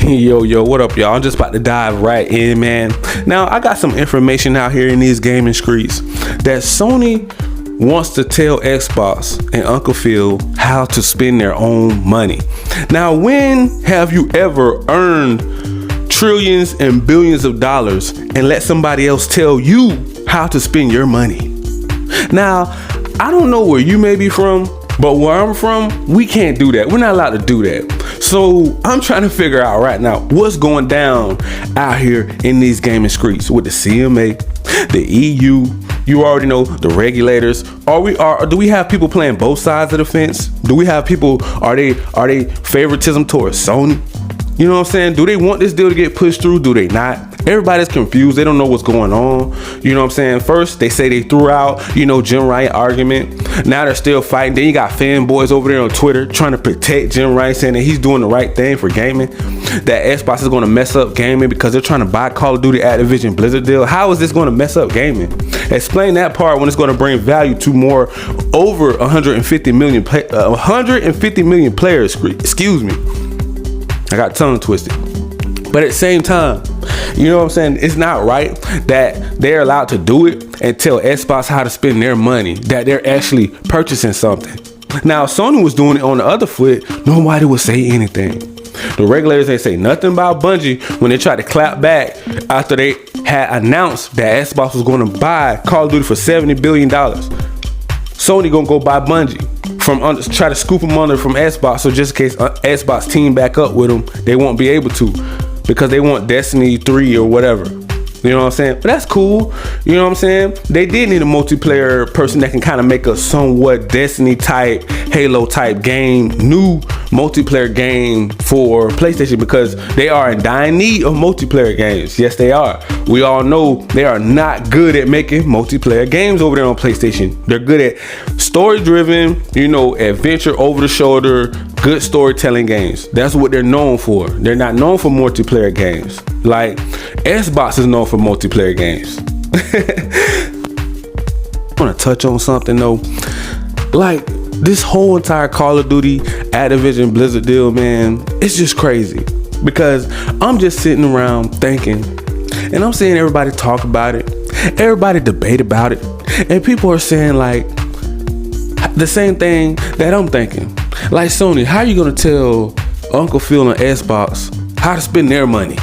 Yo, what up, y'all? I'm just about to dive right in, man. Now, I got some information out here in these gaming streets that Sony wants to tell Xbox and Uncle Phil how to spend their own money. Now, when have you ever earned trillions and billions of dollars and let somebody else tell you how to spend your money? Now, I don't know where you may be from, but where I'm from, we can't do that. We're not allowed to do that. So I'm trying to figure out right now what's going down out here in these gaming streets with the CMA, the EU. You already know the regulators. Do we have people playing both sides of the fence? Do we have people? Are they favoritism towards Sony? You know what I'm saying? Do they want this deal to get pushed through? Do they not? Everybody's confused. They don't know what's going on. You know what I'm saying? First, they say they threw out, Jim Ryan argument. Now they're still fighting. Then you got fanboys over there on Twitter trying to protect Jim Ryan, saying that he's doing the right thing for gaming. That Xbox is going to mess up gaming because they're trying to buy Call of Duty Activision Blizzard deal. How is this going to mess up gaming? Explain that part when it's going to bring value to more over 150 million players. Excuse me. I got tongue twisted. But at the same time, you know what I'm saying? It's not right that they're allowed to do it and tell Xbox how to spend their money, that they're actually purchasing something. Now, Sony was doing it on the other foot. Nobody would say anything. The regulators ain't say nothing about Bungie when they tried to clap back after they had announced that Xbox was going to buy Call of Duty for $70 billion. Sony gonna go buy Bungie try to scoop them under from Xbox, so just in case Xbox team back up with them, they won't be able to because they want Destiny 3 or whatever. You know what I'm saying? But that's cool. You know what I'm saying? They did need a multiplayer person that can kind of make a somewhat Destiny type, Halo type game, new multiplayer game for PlayStation, because they are in dire need of multiplayer games. Yes, they are. We all know they are not good at making multiplayer games over there on PlayStation. They're good at story driven, adventure over the shoulder, good storytelling games. That's what they're known for. They're not known for multiplayer games. Like Xbox is known for multiplayer games. I want to touch on something though. Like this whole entire Call of Duty Activision Blizzard deal, man, it's just crazy. Because I'm just sitting around thinking, and I'm seeing everybody talk about it, everybody debate about it, and people are saying like the same thing that I'm thinking. Like, Sony, how are you gonna tell Uncle Phil and Xbox how to spend their money?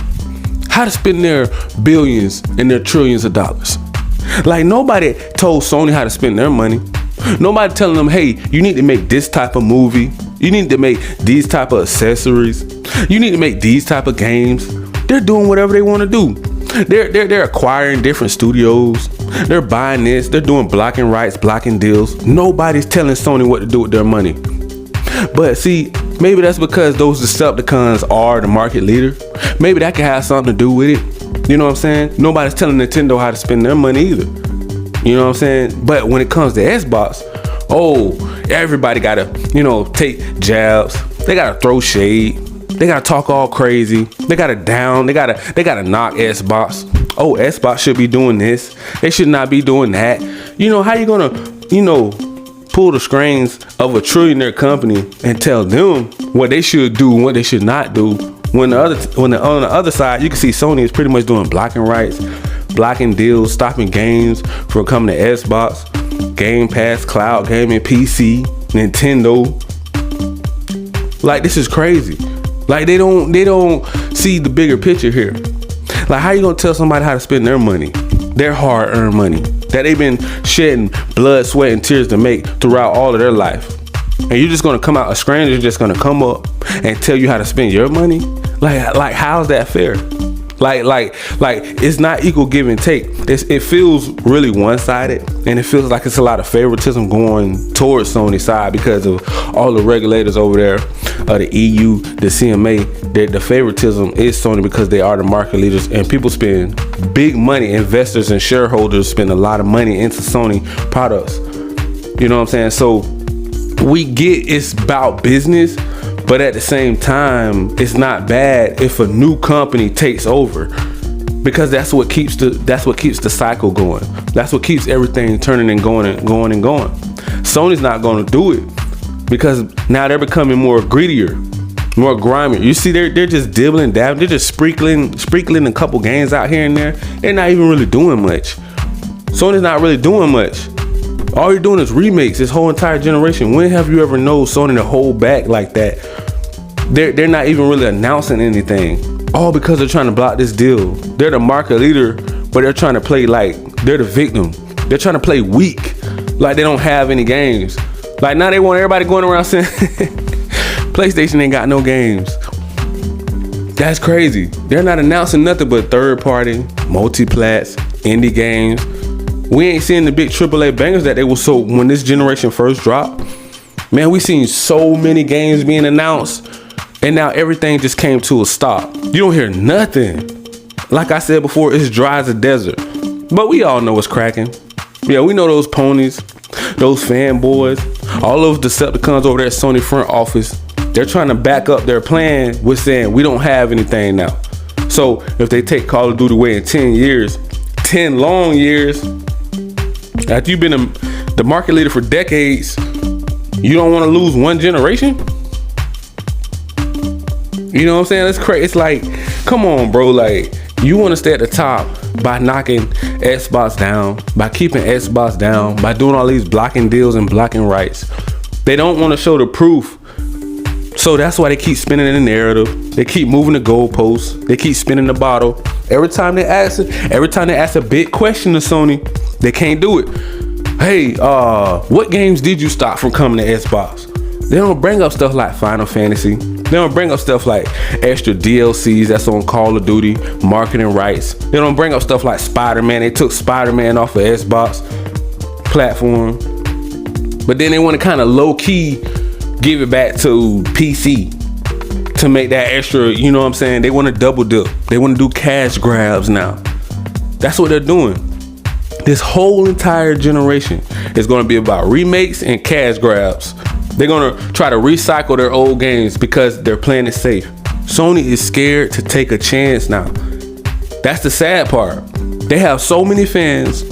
How to spend their billions and their trillions of dollars? Like, nobody told Sony how to spend their money. Nobody telling them, hey, you need to make this type of movie. You need to make these type of accessories. You need to make these type of games. They're doing whatever they want to do. They're acquiring different studios. They're buying this. They're doing blocking rights, blocking deals. Nobody's telling Sony what to do with their money. But see, maybe that's because those Decepticons are the market leader. Maybe that could have something to do with it. You know what I'm saying? Nobody's telling Nintendo how to spend their money either. You know what I'm saying? But when it comes to Xbox, everybody gotta, take jabs. They gotta throw shade. They gotta talk all crazy. They gotta down. They gotta knock Xbox. Oh, Xbox should be doing this. They should not be doing that. How you gonna, pull the strings of a trillionaire company and tell them what they should do and what they should not do? When on the other side, you can see Sony is pretty much doing blocking rights, blocking deals, stopping games from coming to Xbox, Game Pass, cloud gaming, PC, Nintendo. Like, this is crazy. Like, they don't see the bigger picture here. Like, how you gonna tell somebody how to spend their money, their hard-earned money that they've been shedding blood, sweat, and tears to make throughout all of their life? And you're just gonna come out, a stranger just gonna come up and tell you how to spend your money? Like how's that fair? Like it's not equal give and take. It feels really one-sided, and it feels like it's a lot of favoritism going towards Sony's side because of all the regulators over there, the EU, the CMA. The favoritism is Sony because they are the market leaders, and people spend big money. Investors and shareholders spend a lot of money into Sony products. You know what I'm saying? So we get it's about business, but at the same time, it's not bad if a new company takes over, because that's what keeps the cycle going. That's what keeps everything turning and going and going and going. Sony's not going to do it because now they're becoming more greedier. more grimy. You see, they're just dibbling, dabbling. They're just sprinkling a couple games out here and there. They're not even really doing much. Sony's not really doing much. All you're doing is remakes this whole entire generation. When have you ever known Sony to hold back like that? They're not even really announcing anything. All because they're trying to block this deal. They're the market leader, but they're trying to play like they're the victim. They're trying to play weak, like they don't have any games. Like now they want everybody going around saying PlayStation ain't got no games. That's crazy. They're not announcing nothing but third party, multi-plats, indie games. We ain't seeing the big AAA bangers that they were so when this generation first dropped. Man, we seen so many games being announced, and now everything just came to a stop. You don't hear nothing. Like I said before, it's dry as a desert. But we all know what's cracking. Yeah, we know those ponies, those fanboys, all those Decepticons over there at Sony front office. They're trying to back up their plan with saying we don't have anything now. So if they take Call of Duty away in 10 years, 10 long years, after you've been the market leader for decades, you don't want to lose one generation? You know what I'm saying? That's crazy. It's like, come on, bro. Like, you want to stay at the top by knocking Xbox down, by keeping Xbox down, by doing all these blocking deals and blocking rights. They don't want to show the proof. So that's why they keep spinning in the narrative. They keep moving the goalposts. They keep spinning the bottle. Every time they ask a big question to Sony, they can't do it. Hey, what games did you stop from coming to Xbox? They don't bring up stuff like Final Fantasy. They don't bring up stuff like extra DLCs that's on Call of Duty, marketing rights. They don't bring up stuff like Spider-Man. They took Spider-Man off of Xbox platform. But then they want to kind of low-key give it back to PC to make that extra, you know what I'm saying? They want to double dip. They want to do cash grabs now. That's what they're doing. This whole entire generation is going to be about remakes and cash grabs. They're going to try to recycle their old games because they're playing it safe. Sony is scared to take a chance now. That's the sad part. They have so many fans,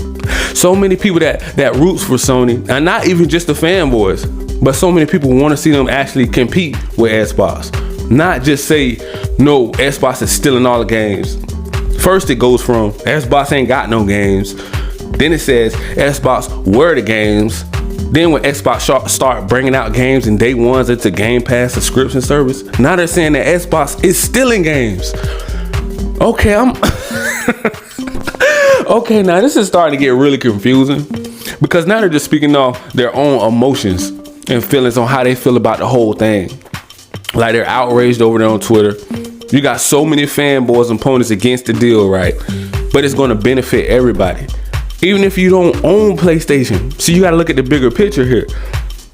so many people that roots for Sony, and not even just the fanboys, but so many people want to see them actually compete with Xbox. Not just say, no, Xbox is stealing all the games. First it goes from Xbox ain't got no games. Then it says Xbox were the games. Then when Xbox start bringing out games and day ones into Game Pass subscription service, now they're saying that Xbox is stealing games. Okay, okay, now this is starting to get really confusing because now they're just speaking off their own emotions and feelings on how they feel about the whole thing. Like they're outraged over there on Twitter. You got so many fanboys and ponies against the deal, right? But it's going to benefit everybody. Even if you don't own PlayStation. So you got to look at the bigger picture here.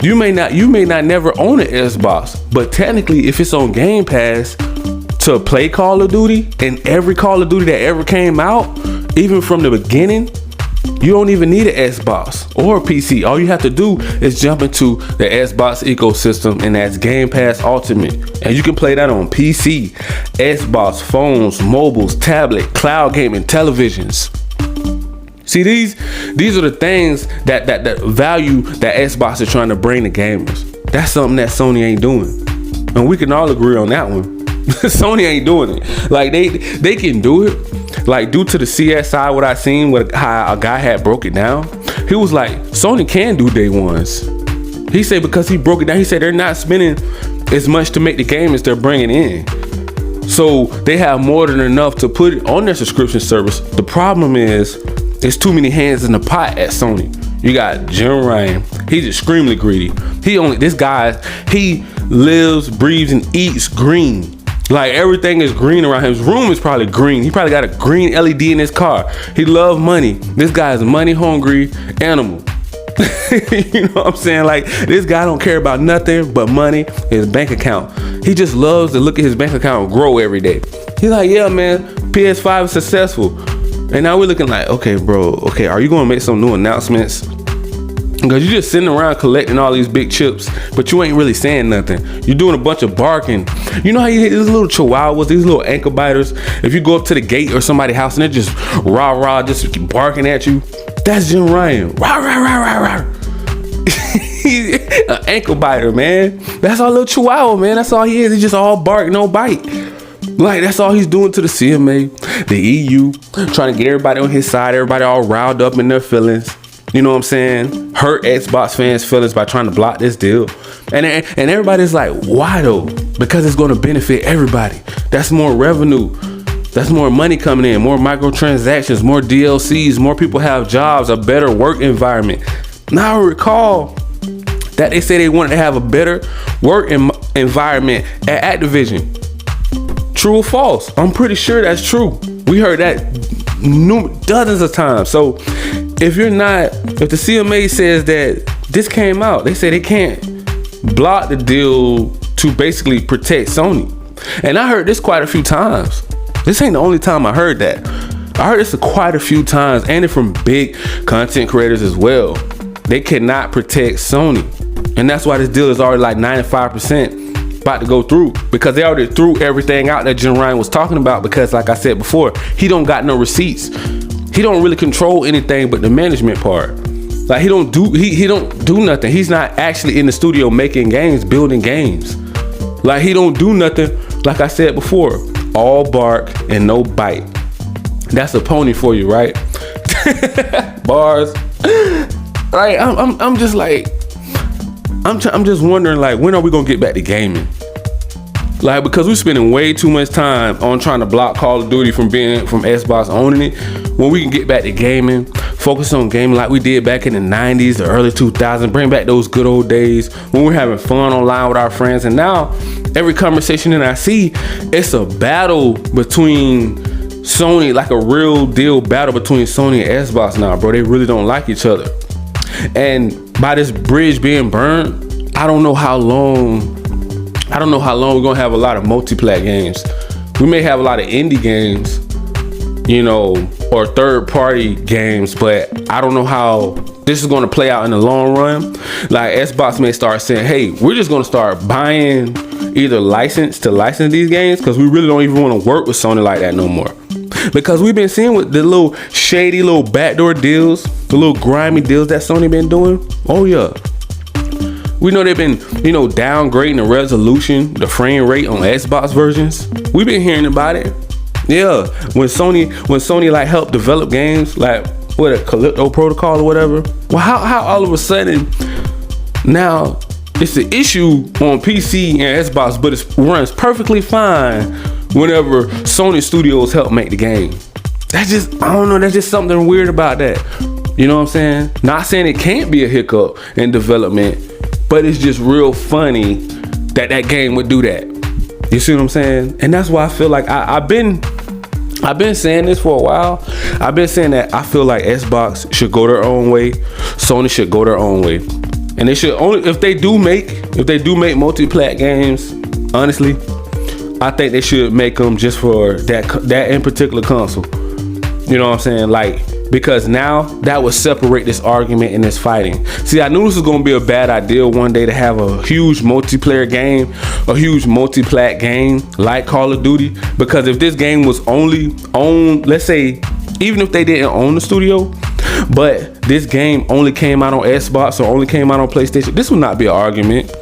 You may not never own an Xbox, but technically if it's on Game Pass to play Call of Duty and every Call of Duty that ever came out, even from the beginning, you don't even need an Xbox or a PC. All you have to do is jump into the Xbox ecosystem, and that's Game Pass Ultimate. And you can play that on PC, Xbox, phones, mobiles, tablet, cloud gaming, televisions. See, these are the things that value that Xbox is trying to bring to gamers. That's something that Sony ain't doing. And we can all agree on that one. Sony ain't doing it. Like they can do it. Like due to the CSI, what I seen, how a guy had broke it down. He was like, Sony can do day ones. He said because he broke it down, he said they're not spending as much to make the game as they're bringing in. So they have more than enough to put it on their subscription service. The problem is, there's too many hands in the pot at Sony. You got Jim Ryan. He's extremely greedy. This guy, he lives, breathes, and eats green. Like everything is green around him. His room is probably green. He probably got a green LED in his car. He loves money. This guy is a money hungry animal. You know what I'm saying? Like this guy don't care about nothing but money, his bank account. He just loves to look at his bank account grow every day. He's like, yeah, man, PS5 is successful. And now we're looking like, okay, bro, okay, are you going to make some new announcements? Because you're just sitting around collecting all these big chips, but you ain't really saying nothing. You're doing a bunch of barking. You know how you hit these little chihuahuas, these little ankle biters? If you go up to the gate or somebody's house and they're just rah-rah, just barking at you, that's Jim Ryan. Rah, rah, rah, rah, rah. He's an ankle biter, man. That's our little chihuahua, man. That's all he is. He's just all bark, no bite. Like, that's all he's doing to the CMA, the EU, trying to get everybody on his side, everybody all riled up in their feelings. You know what I'm saying? Hurt Xbox fans' feelings by trying to block this deal. And everybody's like, why though? Because it's going to benefit everybody. That's more revenue. That's more money coming in, more microtransactions, more DLCs, more people have jobs, a better work environment. Now I recall that they say they wanted to have a better work environment at Activision. True or false? I'm pretty sure that's true. We heard that dozens of times. So if the CMA says that this came out, they say they can't block the deal to basically protect Sony. And I heard this quite a few times. This ain't the only time I heard that. I heard this quite a few times, and it's from big content creators as well. They cannot protect Sony. And that's why this deal is already like 95% about to go through, because they already threw everything out that Jim Ryan was talking about, because like I said before, he don't got no receipts. He don't really control anything but the management part. Like he don't do nothing. He's not actually in the studio making games, building games. Like he don't do nothing. Like I said before, all bark and no bite. That's a pony for you, right? Bars. Right? I'm just like, I'm just wondering, like, when are we gonna get back to gaming? Like, because we're spending way too much time on trying to block Call of Duty from Xbox owning it, when we can get back to gaming, focus on gaming like we did back in the 90s, the early 2000s, bring back those good old days when we're having fun online with our friends. And now every conversation that I see, it's a battle between Sony, like a real deal battle between Sony and Xbox now, bro. They really don't like each other. And by this bridge being burned, I don't know how long we're gonna have a lot of multiplayer games. We may have a lot of indie games, you know, or third-party games, but I don't know how this is gonna play out in the long run. Like Xbox may start saying, hey, we're just gonna start buying either license these games, because we really don't even want to work with Sony like that no more. Because we've been seeing with the little shady little backdoor deals, the little grimy deals that Sony been doing. Oh yeah. We know they've been, you know, downgrading the resolution, the frame rate on Xbox versions. We've been hearing about it. Yeah, when Sony like helped develop games, like what, a Calypso protocol or whatever. Well, how all of a sudden now it's an issue on PC and Xbox, but it runs perfectly fine whenever Sony Studios help make the game. That's just, I don't know, that's just something weird about that. You know what I'm saying? Not saying it can't be a hiccup in development, but it's just real funny that that game would do that. You see what I'm saying? And that's why I feel like I've been saying this for a while. I've been saying that I feel like Xbox should go their own way, Sony should go their own way. And they should only, if they do make multi-plat games, honestly, I think they should make them just for that in particular console. You know what I'm saying? Like, because now that would separate this argument and this fighting. See, I knew this was gonna be a bad idea one day to have a huge multiplayer game, a huge multi-plat game like Call of Duty. Because if this game was only on, let's say, even if they didn't own the studio, but this game only came out on Xbox or only came out on PlayStation, this would not be an argument.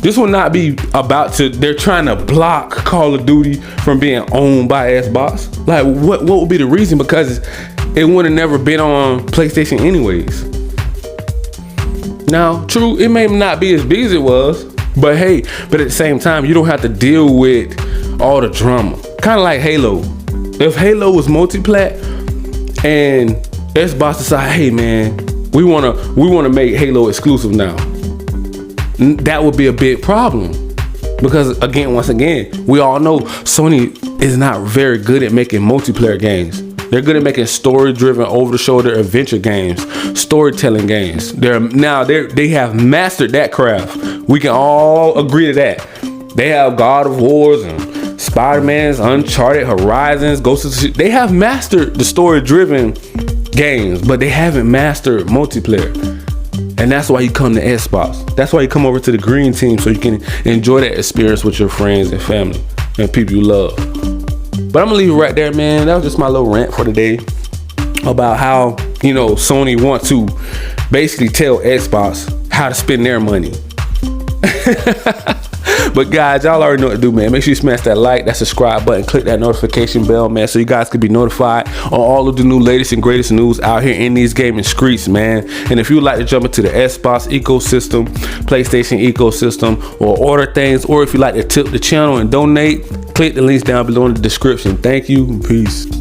This will not be they're trying to block Call of Duty from being owned by Xbox. Like, what would be the reason? Because it would have never been on PlayStation anyways. Now, true, it may not be as big as it was, but hey, but at the same time, you don't have to deal with all the drama. Kind of like Halo. If Halo was multi-plat and Xbox decide, hey man, we wanna make Halo exclusive now, that would be a big problem. Because once again, we all know Sony is not very good at making multiplayer games. They're good at making story-driven, over-the-shoulder adventure games, storytelling games. They have mastered that craft. We can all agree to that. They have God of Wars and Spider-Man's, Uncharted, Horizons, Ghost of Tsushima. They have mastered the story-driven games, but they haven't mastered multiplayer. And that's why you come to Xbox. That's why you come over to the green team, so you can enjoy that experience with your friends and family and people you love. But I'm gonna leave it right there, man. That was just my little rant for today about how, you know, Sony wants to basically tell Xbox how to spend their money. But guys, y'all already know what to do, man. Make sure you smash that like, that subscribe button, click that notification bell, man, so you guys can be notified on all of the new latest and greatest news out here in these gaming streets, man. And if you would like to jump into the Xbox ecosystem, PlayStation ecosystem, or order things, or if you like to tip the channel and donate, click the links down below in the description. Thank you. Peace.